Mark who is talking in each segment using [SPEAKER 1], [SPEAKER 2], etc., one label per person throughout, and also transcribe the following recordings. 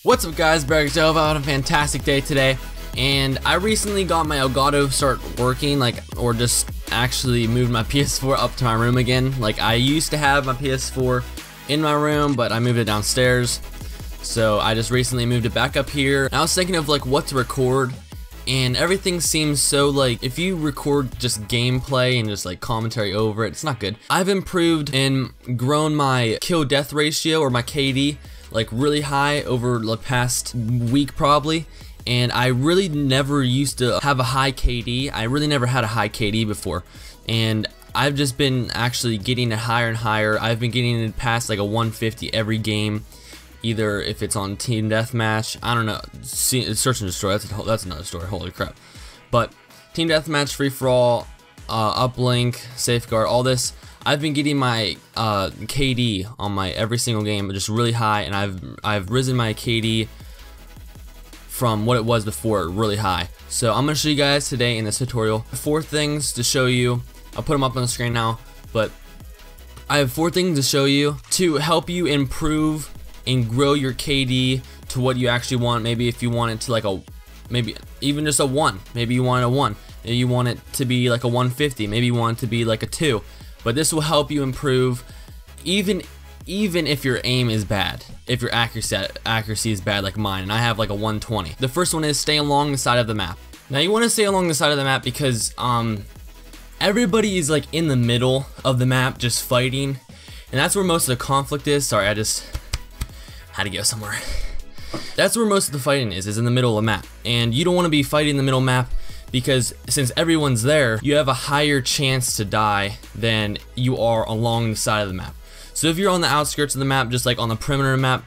[SPEAKER 1] What's up guys, Bergdova had a fantastic day today, and I recently got my Elgato start working, or just actually moved my PS4 up to my room again. I used to have my PS4 in my room, but I moved it downstairs, so I just recently moved it back up here. And I was thinking of what to record, and everything seems so if you record just gameplay and just commentary over it, it's not good. I've improved and grown my kill death ratio, or my KD, really high over the past week probably, and I really never used to have a high KD. I really never had a high KD before, and I've just been actually getting it higher and higher. I've been getting it past a 150 every game, either if it's on team deathmatch. I don't know, search and destroy, that's another story, holy crap. But team deathmatch, free for all, uplink, safeguard, all this, I've been getting my KD on my every single game just really high, and I've risen my KD from what it was before really high. So I'm gonna show you guys today in this tutorial 4 things to show you. I'll put them up on the screen now, but I have 4 things to show you to help you improve and grow your KD to what you actually want. Maybe if you want it to maybe even just a 1, maybe you want a 1, maybe you want it to be a 150, maybe you want it to be a 2. But this will help you improve even if your aim is bad, if your accuracy is bad like mine, and I have a 120. The first one is stay along the side of the map. Now you want to stay along the side of the map because everybody is in the middle of the map just fighting, and that's where most of the conflict is. Sorry, I just had to go somewhere. That's where most of the fighting is in the middle of the map, and you don't want to be fighting in the middle map, because since everyone's there, you have a higher chance to die than you are along the side of the map. So if you're on the outskirts of the map, just on the perimeter map,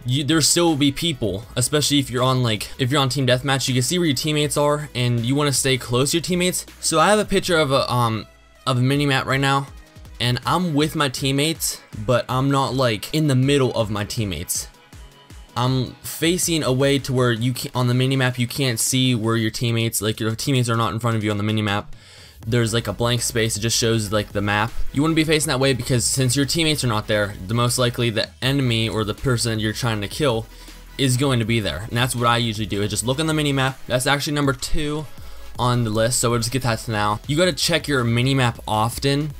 [SPEAKER 1] there still will be people, especially if you're on team deathmatch. You can see where your teammates are, and you want to stay close to your teammates. So I have a picture of a mini map right now, and I'm with my teammates, but I'm not in the middle of my teammates. I'm facing away to where on the minimap you can't see where your teammates, your teammates are not in front of you on the minimap. There's a blank space, it just shows the map. You want to be facing that way because since your teammates are not there, the most likely the enemy or the person you're trying to kill is going to be there. And that's what I usually do, is just look on the minimap. That's actually number 2 on the list, so we'll just get that to now. You got to check your minimap often,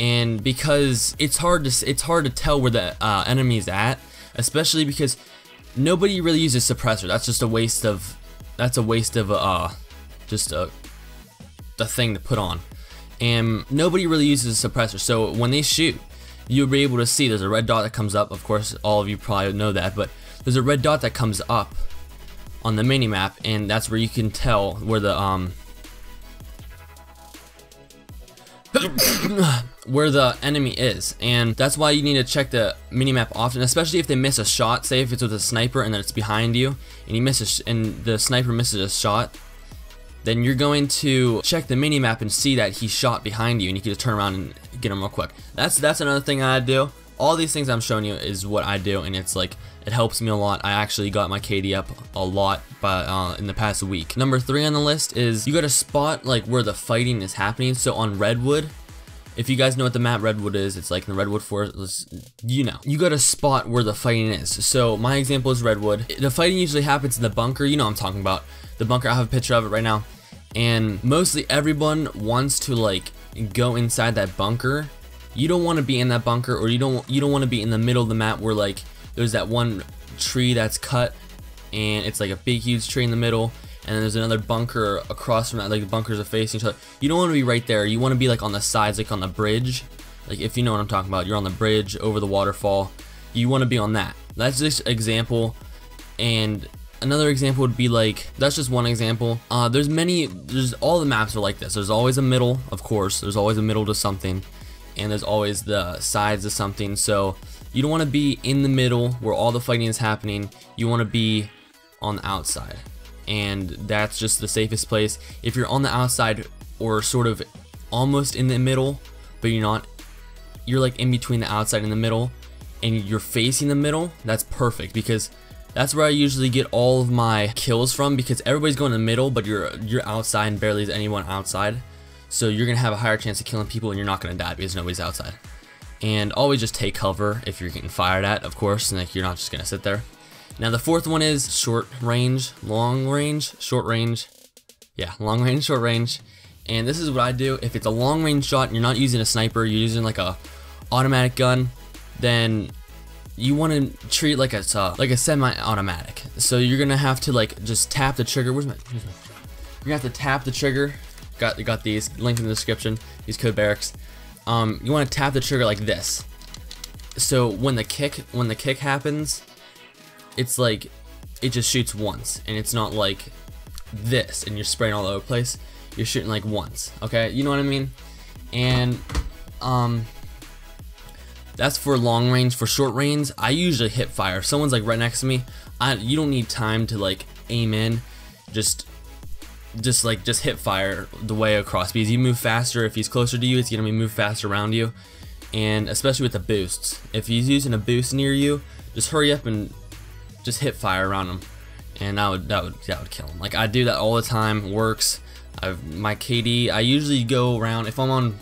[SPEAKER 1] and because it's hard to tell where the enemy's at, especially because nobody really uses suppressor. That's just a waste of just a thing to put on, and nobody really uses a suppressor. So when they shoot, you'll be able to see there's a red dot that comes up. Of course, all of you probably know that, but there's a red dot that comes up on the minimap, and that's where you can tell where the where the enemy is, and that's why you need to check the minimap often, especially if they miss a shot. Say if it's with a sniper and then it's behind you, and the sniper misses a shot, then you're going to check the minimap and see that he shot behind you, and you can just turn around and get him real quick. That's another thing I do. All these things I'm showing you is what I do, and it's it helps me a lot. I actually got my KD up a lot in the past week. Number 3 on the list is you got to spot where the fighting is happening. So on Redwood, if you guys know what the map Redwood is, it's in the Redwood Forest, you got to spot where the fighting is. So my example is Redwood. The fighting usually happens in the bunker, you know what I'm talking about. The bunker, I have a picture of it right now. And mostly everyone wants to go inside that bunker. You don't want to be in that bunker, or you don't want to be in the middle of the map where there's that one tree that's cut, and it's a big huge tree in the middle, and then there's another bunker across from that, the bunkers are facing each other. You don't want to be right there. You want to be on the sides, on the bridge. If you know what I'm talking about, you're on the bridge over the waterfall. You want to be on that. That's just an example, and another example would be that's just one example. There's all the maps are like this. There's always a middle, of course. There's always a middle to something, and there's always the sides of something. So you don't want to be in the middle where all the fighting is happening. You want to be on the outside, and that's just the safest place. If you're on the outside, or sort of almost in the middle, but you're not, you're in between the outside and the middle, and you're facing the middle, that's perfect, because that's where I usually get all of my kills from, because everybody's going in the middle, but you're outside and barely is anyone outside. So you're gonna have a higher chance of killing people, and you're not gonna die because nobody's outside. And always just take cover if you're getting fired at, of course, and you're not just gonna sit there. Now the fourth one is short range, long range, short range. Yeah, long range, short range. And this is what I do. If it's a long range shot and you're not using a sniper, you're using like a automatic gun, then you want to treat it like a semi-automatic. So you're gonna have to like just tap the trigger. You're gonna have to tap the trigger. Got these linked in the description. These code barracks. You want to tap the trigger like this. So when the kick happens, it's like it just shoots once, and it's not like this and you're spraying all over the place. You're shooting like once. Okay, you know what I mean? And that's for long range. For short range, I usually hip fire. If someone's like right next to me, you don't need time to like aim in. Just hip fire the way across, because you move faster. If he's closer to you, it's gonna move faster around you. And especially with the boosts, if he's using a boost near you, just hurry up and just hip fire around him, and that would kill him. Like I do that all the time. Works. My KD, I usually go around, if I'm on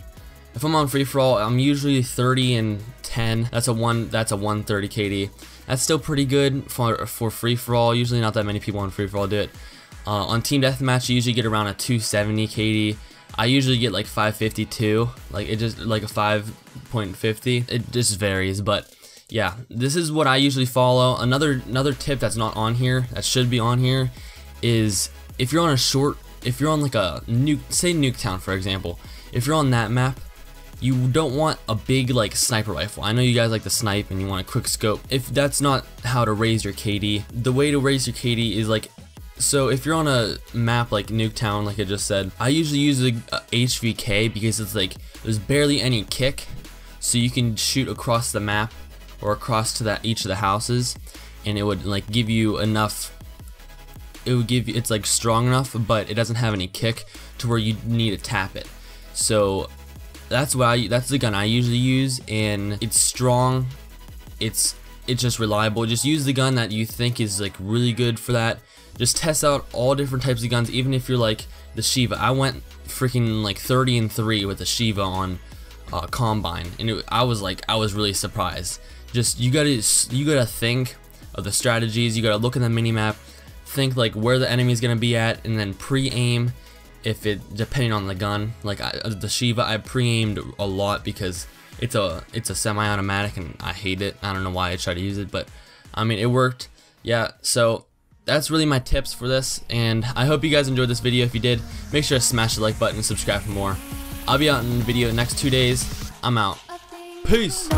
[SPEAKER 1] free for all, I'm usually 30 and 10. That's a 130 KD. That's still pretty good for free for all. Usually not that many people on free for all do it. On team deathmatch, you usually get around a 270 KD. I usually get like 552, like it just like a 5.50. It just varies, but yeah, this is what I usually follow. Another tip that's not on here, that should be on here, is if you're on like a say Nuketown for example, if you're on that map, you don't want a big like sniper rifle. I know you guys like to snipe and you want a quick scope. If that's not how to raise your KD, the way to raise your KD is like, so if you're on a map like Nuketown, like I just said, I usually use the HVK because it's like there's barely any kick, so you can shoot across the map or across to each of the houses, and it would like give you enough. It would give you, it's like strong enough, but it doesn't have any kick to where you need to tap it. So that's the gun I usually use, and it's strong. It's just reliable. Just use the gun that you think is like really good for that. Just test out all different types of guns, even if you're like the Shiva. I went freaking like 30 and 3 with the Shiva on Combine, and I was really surprised. Just you gotta think of the strategies. You gotta look at the minimap, think like where the enemy is gonna be at, and then pre-aim. If it depending on the gun, like the Shiva, I pre-aimed a lot because it's a semi-automatic and I hate it. I don't know why I try to use it, but I mean it worked. Yeah, so that's really my tips for this, and I hope you guys enjoyed this video. If you did, make sure to smash the like button and subscribe for more. I'll be out in the video the next 2 days. I'm out. Peace.